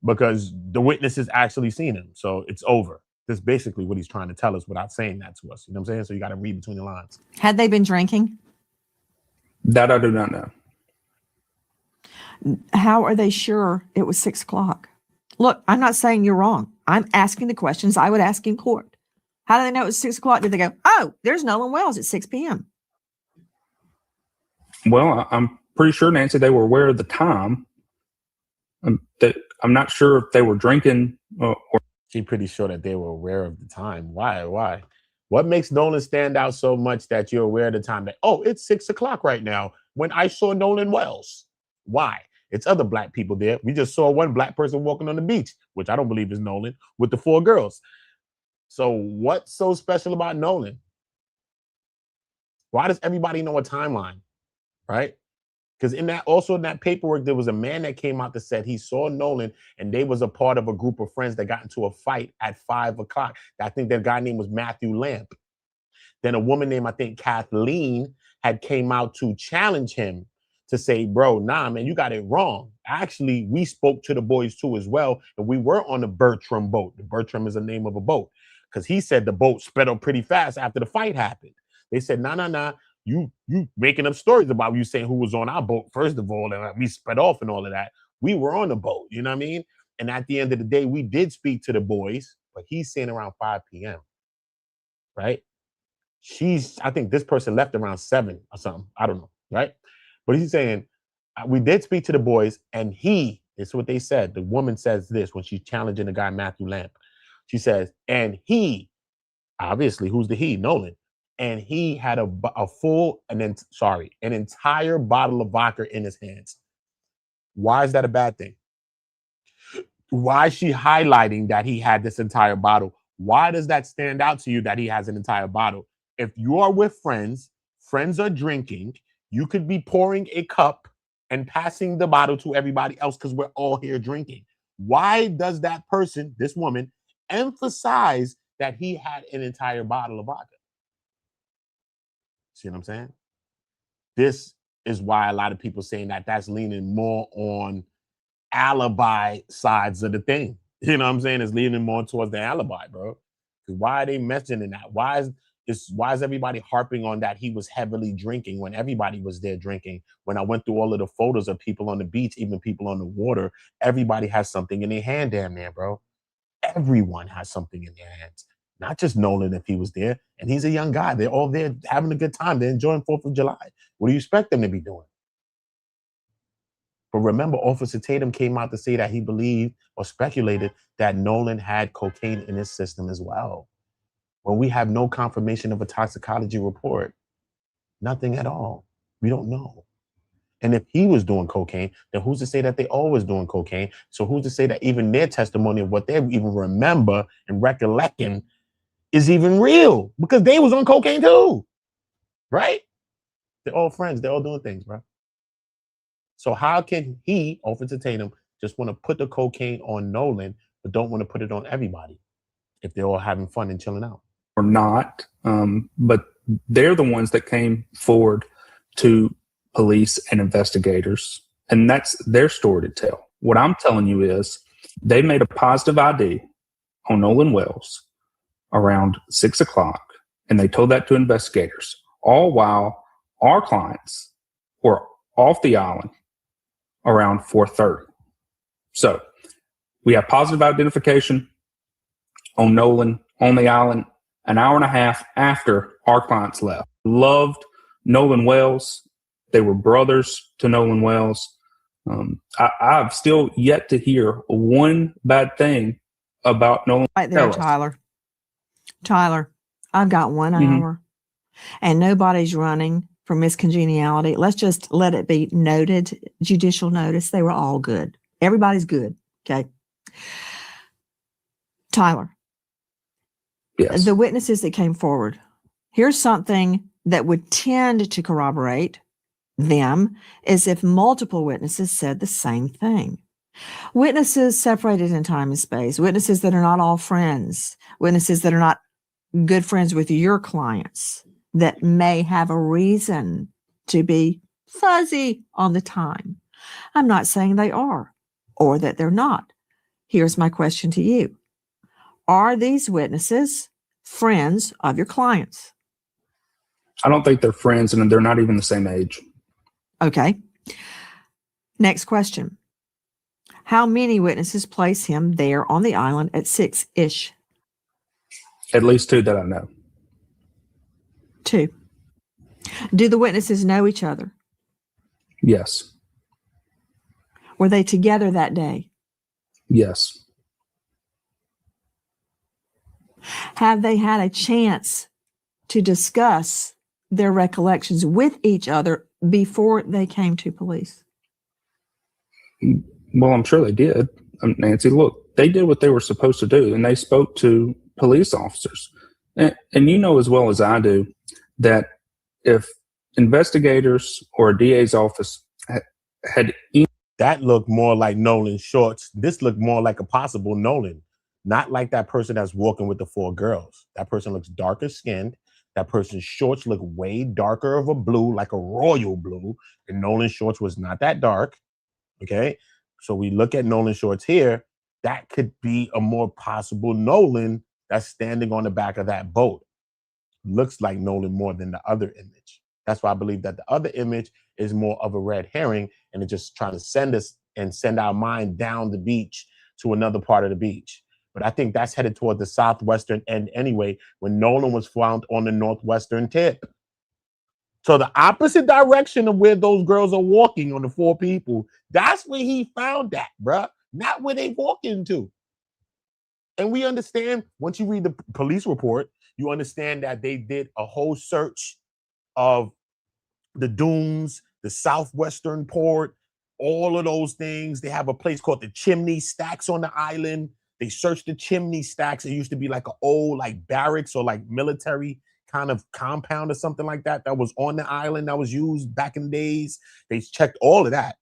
because the witnesses actually seen him. So it's over. That's basically what he's trying to tell us without saying that to us. You know what I'm saying? So you got to read between the lines. Had they been drinking? That I do not know. How are they sure it was 6 o'clock? Look, I'm not saying you're wrong. I'm asking the questions I would ask in court. How do they know it was 6 o'clock? Did they go, oh, there's Nolan Wells at 6 p.m.? Well, I'm pretty sure, Nancy, they were aware of the time. I'm not sure if they were drinking or. She's pretty sure that they were aware of the time. Why? What makes Nolan stand out so much that you're aware of the time that, oh, it's 6 o'clock right now when I saw Nolan Wells? Why? It's other black people there. We just saw one black person walking on the beach, which I don't believe is Nolan, with the 4 girls. So what's so special about Nolan? Why does everybody know a timeline, right? Because in that paperwork, there was a man that came out that said he saw Nolan and they was a part of a group of friends that got into a fight at 5 o'clock. I think that guy name was Matthew Lamp. Then a woman named, I think, Kathleen had came out to challenge him to say, bro, nah, man, you got it wrong. Actually, we spoke to the boys too as well. And we were on the Bertram boat. The Bertram is the name of a boat. Because he said the boat sped up pretty fast after the fight happened. They said, nah. You making up stories about you saying who was on our boat, first of all, and we sped off and all of that. We were on the boat, you know what I mean? And at the end of the day, we did speak to the boys, but he's saying around 5 p.m., right? I think this person left around 7 or something. I don't know, right? But he's saying, we did speak to the boys, and it's what they said. The woman says this when she's challenging the guy, Matthew Lamp. She says, and he, obviously, who's the he? Nolan. And he had an entire bottle of vodka in his hands. Why is that a bad thing? Why is she highlighting that he had this entire bottle? Why does that stand out to you that he has an entire bottle? If you are with friends are drinking, you could be pouring a cup and passing the bottle to everybody else because we're all here drinking. Why does that person, this woman, emphasize that he had an entire bottle of vodka? See what I'm saying? This is why a lot of people saying that that's leaning more on alibi sides of the thing. You know what I'm saying? It's leaning more towards the alibi, bro. Why are they mentioning that? Why is everybody harping on that he was heavily drinking when everybody was there drinking? When I went through all of the photos of people on the beach, even people on the water, everybody has something in their hand damn near, bro. Everyone has something in their hands. Not just Nolan if he was there. And he's a young guy. They're all there having a good time. They're enjoying 4th of July. What do you expect them to be doing? But remember, Officer Tatum came out to say that he believed or speculated that Nolan had cocaine in his system as well. When we have no confirmation of a toxicology report, nothing at all. We don't know. And if he was doing cocaine, then who's to say that they always doing cocaine? So who's to say that even their testimony of what they even remember and recollecting is even real because they was on cocaine too, right? They're all friends. They're all doing things, bro. So how can he, Officer Tatum, just want to put the cocaine on Nolan, but don't want to put it on everybody if they're all having fun and chilling out? Or not, but they're the ones that came forward to police and investigators, and that's their story to tell. What I'm telling you is they made a positive ID on Nolan Wells around 6 o'clock, and they told that to investigators, all while our clients were off the island around 4:30. So we have positive identification on Nolan on the island an hour and a half after our clients left. Loved Nolan Wells. They were brothers to Nolan Wells. I've still yet to hear one bad thing about Nolan. Right there, Tyler. Tyler, I've got 1 hour and nobody's running for miscongeniality. Let's just let it be noted, judicial notice. They were all good. Everybody's good. Okay. Tyler. Yes. The witnesses that came forward, here's something that would tend to corroborate them is if multiple witnesses said the same thing. Witnesses separated in time and space, witnesses that are not all friends, witnesses that are not good friends with your clients, that may have a reason to be fuzzy on the time. I'm not saying they are or that they're not. Here's my question to you. Are these witnesses friends of your clients? I don't think they're friends, and they're not even the same age. Okay. Next question. How many witnesses place him there on the island at 6-ish? At least 2 that I know. 2. Do the witnesses know each other? Yes. Were they together that day? Yes. Have they had a chance to discuss their recollections with each other before they came to police? Well, I'm sure they did. Nancy, look, they did what they were supposed to do, and they spoke to police officers. And you know as well as I do that if investigators or a DA's office had that looked more like Nolan's shorts. This looked more like a possible Nolan, not like that person that's walking with the 4 girls. That person looks darker skinned. That person's shorts look way darker of a blue, like a royal blue. And Nolan's shorts was not that dark. Okay. So we look at Nolan's shorts here. That could be a more possible Nolan that's standing on the back of that boat. Looks like Nolan more than the other image. That's why I believe that the other image is more of a red herring, and it's just trying to send us and send our mind down the beach to another part of the beach. But I think that's headed toward the southwestern end anyway, when Nolan was found on the northwestern tip. So the opposite direction of where those girls are walking on the 4 people, that's where he found that, bruh. Not where they walking to. And we understand, once you read the police report, you understand that they did a whole search of the dunes, the southwestern port, all of those things. They have a place called the Chimney Stacks on the island. They searched the chimney stacks. It used to be like an old like barracks or like military kind of compound or something like that that was on the island that was used back in the days. They checked all of that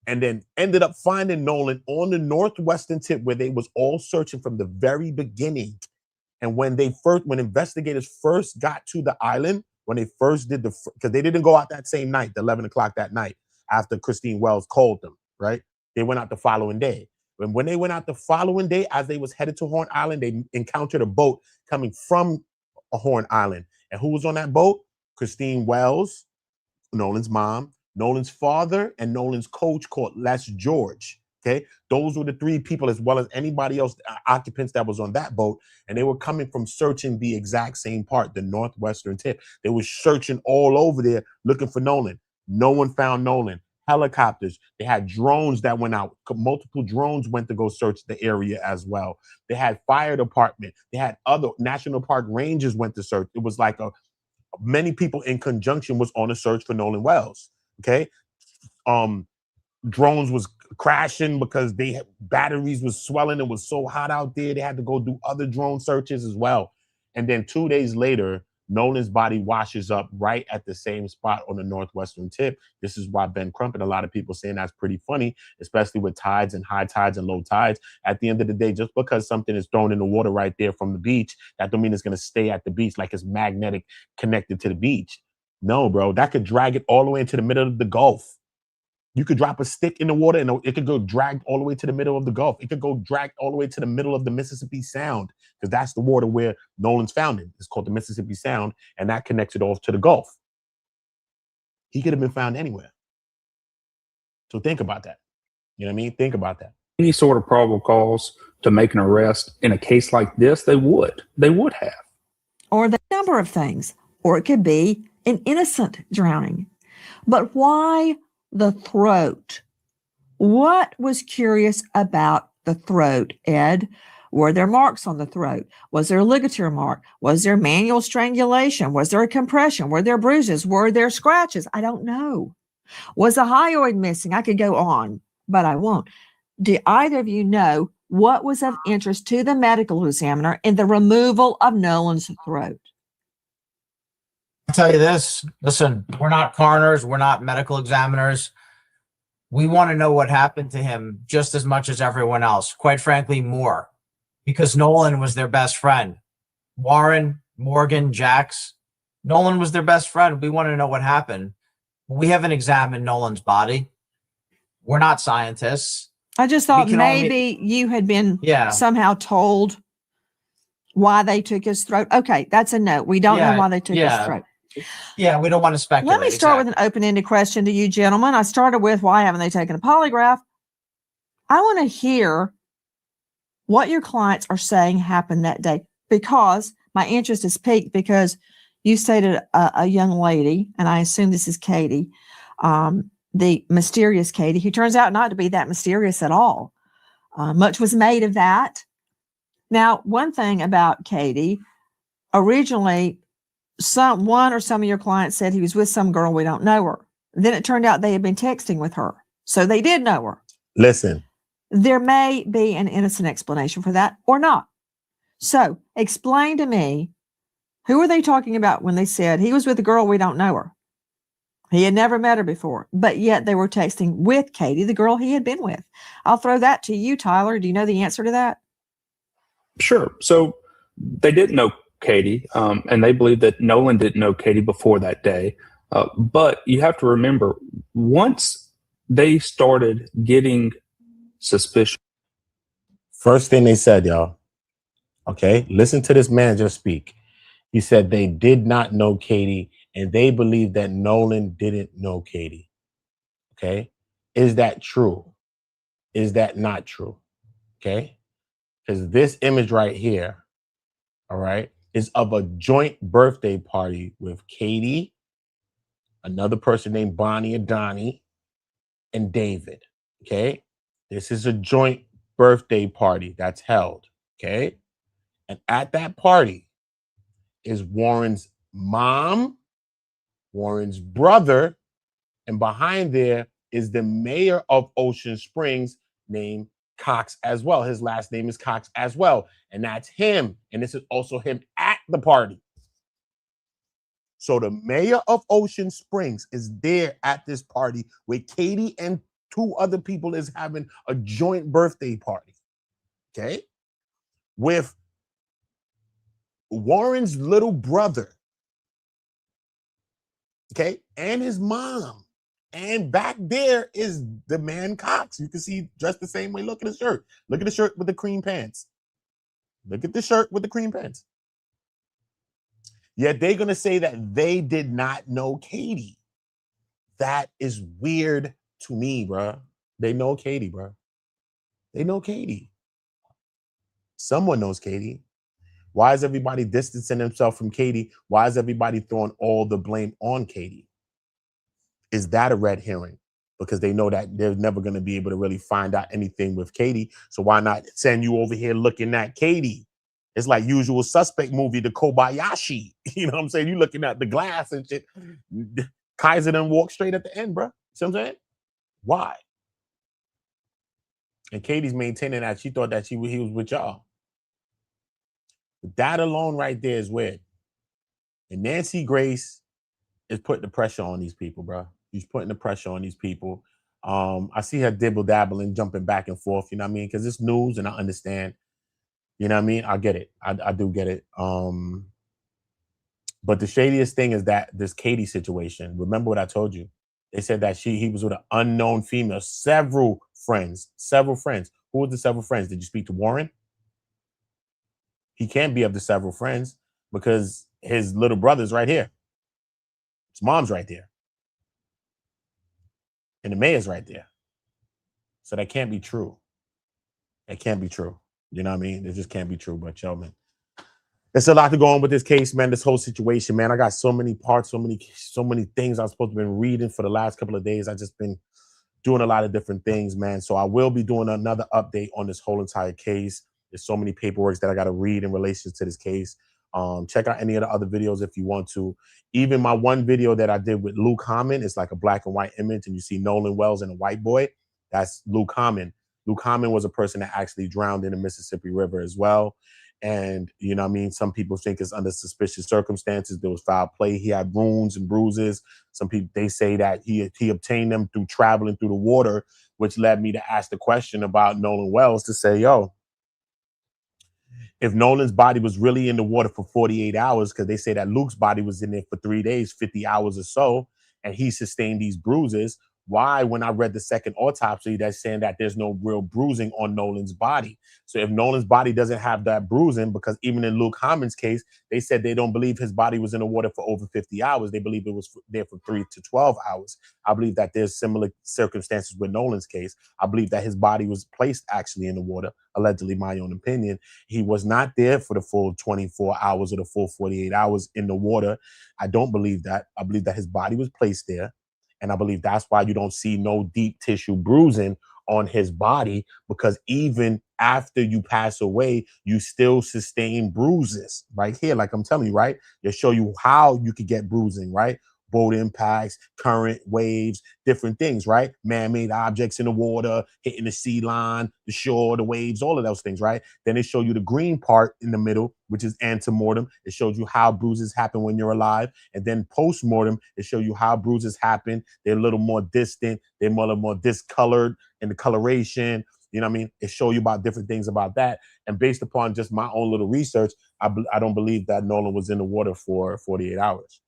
and then ended up finding Nolan on the northwestern tip where they was all searching from the very beginning. And when investigators first got to the island, when they first did because they didn't go out that same night, the 11 o'clock that night after Christine Wells called them, right? They went out the following day. When they went out the following day, as they was headed to Horn Island, they encountered a boat coming from Horn Island. And who was on that boat? Christine Wells, Nolan's mom, Nolan's father, and Nolan's coach called Les George. Okay, those were the 3 people, as well as anybody else, occupants that was on that boat. And they were coming from searching the exact same part, the northwestern tip. They were searching all over there looking for Nolan. No one found Nolan. Helicopters. They had drones that went out. Multiple drones went to go search the area as well. They had fire department. They had other national park rangers went to search. It was like many people in conjunction was on a search for Nolan Wells. Okay. Drones was crashing because batteries was swelling. It was so hot out there. They had to go do other drone searches as well. And then 2 days later, Nolan's body washes up right at the same spot on the northwestern tip. This is why Ben Crump and a lot of people saying that's pretty funny, especially with tides and high tides and low tides. At the end of the day, just because something is thrown in the water right there from the beach, that don't mean it's going to stay at the beach like it's magnetic connected to the beach. No, bro, that could drag it all the way into the middle of the Gulf. You could drop a stick in the water and it could go dragged all the way to the middle of the Gulf. It could go dragged all the way to the middle of the Mississippi Sound, because that's the water where Nolan's found it. It's called the Mississippi Sound, and that connects it off to the Gulf. He could have been found anywhere. So think about that. You know what I mean? Think about that. Any sort of probable cause to make an arrest in a case like this, they would have. Or the number of things. Or it could be an innocent drowning. But why the throat? What was curious about the throat, Ed? Were there marks on the throat? Was there a ligature mark? Was there manual strangulation? Was there a compression? Were there bruises? Were there scratches? I don't know. Was a hyoid missing? I could go on, but I won't. Do either of you know what was of interest to the medical examiner in the removal of Nolan's throat? I'll tell you this. Listen, we're not coroners. We're not medical examiners. We want to know what happened to him just as much as everyone else. Quite frankly, more. Because Nolan was their best friend. Warren, Morgan, Jax. Nolan was their best friend. We want to know what happened. We haven't examined Nolan's body. We're not scientists. I just thought maybe you had been somehow told why they took his throat. Okay, that's a no. We don't know why they took his throat. Yeah, we don't want to speculate. Let me start with an open-ended question to you, gentlemen. I started with, why haven't they taken a polygraph? I want to hear what your clients are saying happened that day, because my interest is piqued because you stated a young lady, and I assume this is Katie, the mysterious Katie, who turns out not to be that mysterious at all. Much was made of that. Now, one thing about Katie, originally, one or some of your clients said he was with some girl, we don't know her. Then it turned out they had been texting with her. So they did know her. Listen. There may be an innocent explanation for that or not. So explain to me, who are they talking about when they said he was with a girl, we don't know her? He had never met her before, but yet they were texting with Katie, the girl he had been with. I'll throw that to you, Tyler. Do you know the answer to that? Sure. So they didn't know Katie, and they believe that Nolan didn't know Katie before that day. But you have to remember, once they started getting suspicious. First thing they said, y'all, okay, listen to this man just speak. He said they did not know Katie, and they believe that Nolan didn't know Katie. Okay. Is that true? Is that not true? Okay. Because this image right here, all right, is of a joint birthday party with Katie, another person named Bonnie or Donnie, and David. Okay. This is a joint birthday party that's held. Okay. And at that party is Warren's mom, Warren's brother, and behind there is the mayor of Ocean Springs named Cox as well. His last name is Cox as well. And that's him. And this is also him at the party. So the mayor of Ocean Springs is there at this party where Katie and two other people is having a joint birthday party. Okay. With Warren's little brother. Okay. And his mom. And back there is the man Cox. You can see dressed the same way. Look at the shirt. Look at the shirt with the cream pants. Look at the shirt with the cream pants. Yet they're going to say that they did not know Katie. That is weird to me, bro. They know Katie, bro. They know Katie. Someone knows Katie. Why is everybody distancing themselves from Katie? Why is everybody throwing all the blame on Katie? Is that a red herring? Because they know that they're never going to be able to really find out anything with Katie. So why not send you over here looking at Katie? It's like Usual Suspect movie, the Kobayashi. You know what I'm saying? You looking at the glass and shit. Kaiser done walk straight at the end, bro. See what I'm saying? Why? And Katie's maintaining that she thought that he was with y'all. That alone right there is weird. And Nancy Grace is putting the pressure on these people, bro. She's putting the pressure on these people. I see her dibble dabbling, jumping back and forth, you know what I mean? Because it's news and I understand. You know what I mean? I get it. I do get it. But the shadiest thing is that this Katie situation. Remember what I told you? They said that he was with an unknown female, several friends. Who were the several friends? Did you speak to Warren? He can't be of the several friends because his little brother's right here. His mom's right there. And the mayor's right there. So that can't be true. It can't be true. You know what I mean? It just can't be true. But yo, man, there's a lot to go on with this case, man. This whole situation, man. I got so many parts, so many things I was supposed to be reading for the last couple of days. I just been doing a lot of different things, man. So I will be doing another update on this whole entire case. There's so many paperwork that I got to read in relation to this case. Check out any of the other videos if you want to. Even my one video that I did with Luke Hammond, it's like a black and white image, and you see Nolan Wells and a white boy. That's Luke Hammond. Luke Hammond was a person that actually drowned in the Mississippi River as well. And, you know what I mean? Some people think it's under suspicious circumstances. There was foul play. He had wounds and bruises. Some people, they say that he obtained them through traveling through the water, which led me to ask the question about Nolan Wells to say, yo, if Nolan's body was really in the water for 48 hours, because they say that Luke's body was in there for 3 days, 50 hours or so, and he sustained these bruises, why, when I read the second autopsy, that's saying that there's no real bruising on Nolan's body? So if Nolan's body doesn't have that bruising, because even in Luke Hammond's case, they said they don't believe his body was in the water for over 50 hours. They believe it was there for 3 to 12 hours. I believe that there's similar circumstances with Nolan's case. I believe that his body was placed actually in the water, allegedly, my own opinion. He was not there for the full 24 hours or the full 48 hours in the water. I don't believe that. I believe that his body was placed there. And I believe that's why you don't see no deep tissue bruising on his body, because even after you pass away, you still sustain bruises right here. Like I'm telling you, right? They show you how you could get bruising, right? Boat impacts, current, waves, different things, right? Man-made objects in the water, hitting the sea line, the shore, the waves, all of those things, right? Then they show you the green part in the middle, which is antemortem. It shows you how bruises happen when you're alive. And then post-mortem, it shows you how bruises happen. They're a little more distant. They're a little more discolored in the coloration. You know what I mean? It shows you about different things about that. And based upon just my own little research, I don't believe that Nolan was in the water for 48 hours.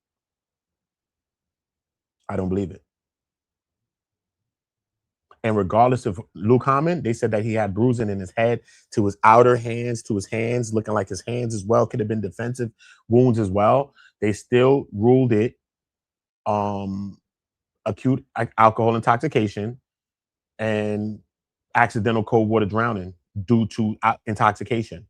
I don't believe it. And regardless of Luke Hammond, they said that he had bruising in his head to his outer hands, to his hands, looking like his hands as well. Could have been defensive wounds as well. They still ruled it acute alcohol intoxication and accidental cold water drowning due to intoxication.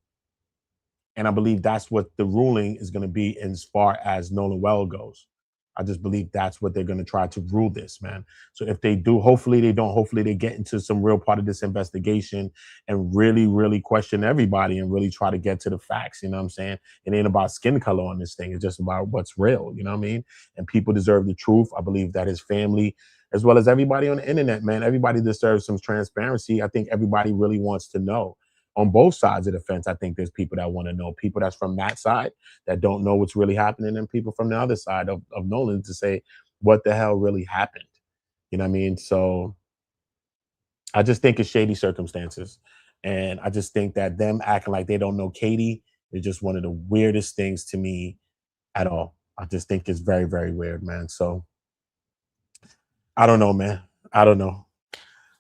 And I believe that's what the ruling is going to be as far as Nolan Wells goes. I just believe that's what they're going to try to rule this, man. So if they do, hopefully they don't. Hopefully they get into some real part of this investigation and really, really question everybody and really try to get to the facts. You know what I'm saying? It ain't about skin color on this thing. It's just about what's real. You know what I mean? And people deserve the truth. I believe that his family, as well as everybody on the internet, man, everybody deserves some transparency. I think everybody really wants to know. On both sides of the fence, I think there's people that want to know, people that's from that side that don't know what's really happening, and people from the other side of Nolan to say what the hell really happened. You know what I mean? So I just think it's shady circumstances. And I just think that them acting like they don't know Katie is just one of the weirdest things to me at all. I just think it's very, very weird, man. So I don't know, man. I don't know.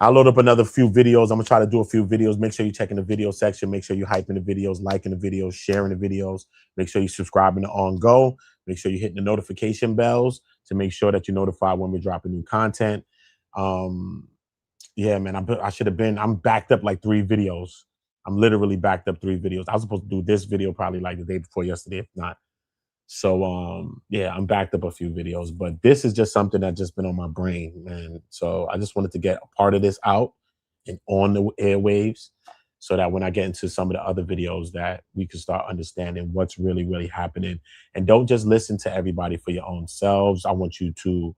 I'll load up another few videos. I'm going to try to do a few videos. Make sure you check in the video section. Make sure you're hyping the videos, liking the videos, sharing the videos. Make sure you're subscribing to On Go. Make sure you're hitting the notification bells to make sure that you're notified when we're dropping new content. Yeah, man, I should have been. I'm backed up like 3 videos. I'm literally backed up 3 videos. I was supposed to do this video probably like the day before yesterday, if not. So yeah, I'm backed up a few videos, but this is just something that's just been on my brain, man. So I just wanted to get a part of this out and on the airwaves so that when I get into some of the other videos that we can start understanding what's really, really happening. And don't just listen to everybody for your own selves. I want you to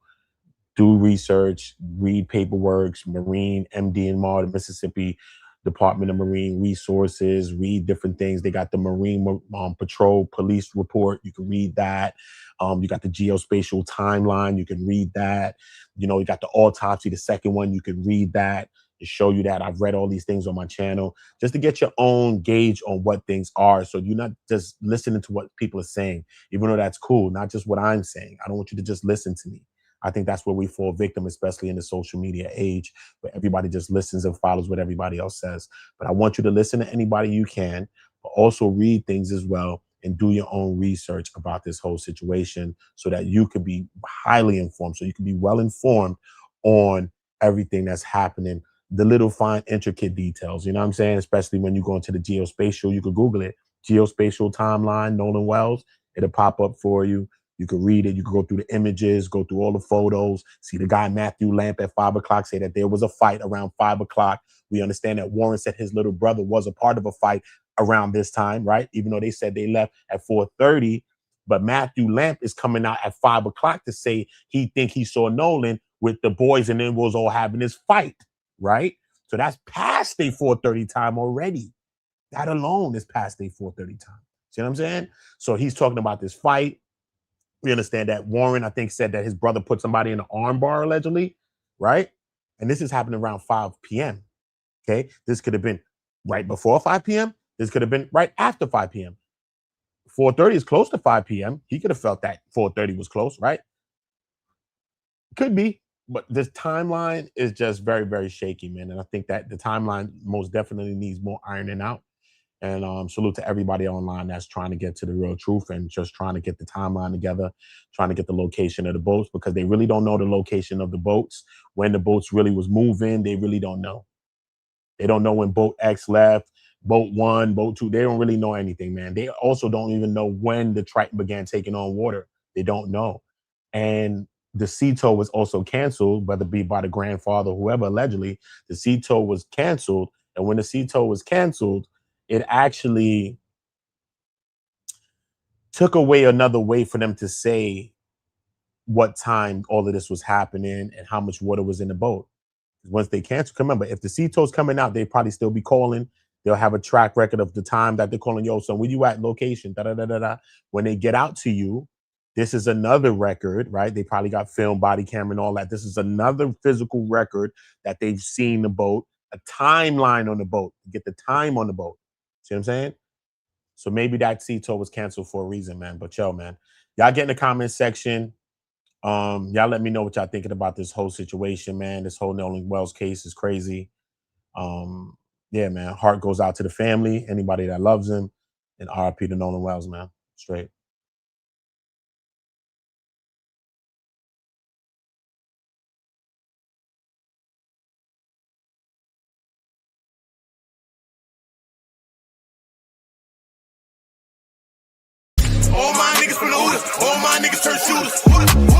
do research, read paperwork, Marine, MD and MAR, the Mississippi Department of Marine Resources, read different things. They got the Marine Patrol Police Report. You can read that. You got the geospatial timeline. You can read that. You know, you got the autopsy, the second one. You can read that to show you that. I've read all these things on my channel just to get your own gauge on what things are. So you're not just listening to what people are saying, even though that's cool, not just what I'm saying. I don't want you to just listen to me. I think that's where we fall victim, especially in the social media age, where everybody just listens and follows what everybody else says. But I want you to listen to anybody you can, but also read things as well and do your own research about this whole situation so that you can be highly informed, so you can be well informed on everything that's happening, the little fine intricate details, you know what I'm saying? Especially when you go into the geospatial, you could Google it, geospatial timeline, Nolan Wells, it'll pop up for you. You can read it. You can go through the images, go through all the photos, see the guy Matthew Lamp at 5 o'clock say that there was a fight around 5 o'clock. We understand that Warren said his little brother was a part of a fight around this time, right? Even though they said they left at 4:30, but Matthew Lamp is coming out at 5 o'clock to say he think he saw Nolan with the boys and then was all having this fight, right? So that's past their 4:30 time already. That alone is past their 4:30 time. See what I'm saying? So he's talking about this fight. We understand that Warren, I think, said that his brother put somebody in an arm bar allegedly, right? And this is happening around 5 p.m. Okay. This could have been right before 5 p.m. This could have been right after 5 p.m. 4:30 is close to 5 p.m. He could have felt that 4:30 was close, right? Could be, but this timeline is just very, very shaky, man. And I think that the timeline most definitely needs more ironing out. And salute to everybody online that's trying to get to the real truth and just trying to get the timeline together, trying to get the location of the boats, because they really don't know the location of the boats, when the boats really was moving. They really don't know. They don't know when boat X left, boat 1, boat 2. They don't really know anything, man. They also don't even know when the Triton began taking on water. They don't know. And the sea tow was also canceled, whether it be by the grandfather, whoever, allegedly. The sea tow was canceled. And when the sea tow was canceled, it actually took away another way for them to say what time all of this was happening and how much water was in the boat. Once they cancel, remember, if the sea tow's coming out, they probably still be calling. They'll have a track record of the time that they're calling, yo, so where you at, location, da-da-da-da-da. When they get out to you, this is another record, right? They probably got film, body camera, and all that. This is another physical record that they've seen the boat, a timeline on the boat, get the time on the boat. See what I'm saying? So maybe that sea tow was canceled for a reason, man. But yo, man, y'all get in the comment section. Y'all let me know what y'all thinking about this whole situation, man. This whole Nolan Wells case is crazy. Yeah, man. Heart goes out to the family, anybody that loves him, and RIP to Nolan Wells, man. Straight. All my niggas from the Uda, all my niggas turn shooters.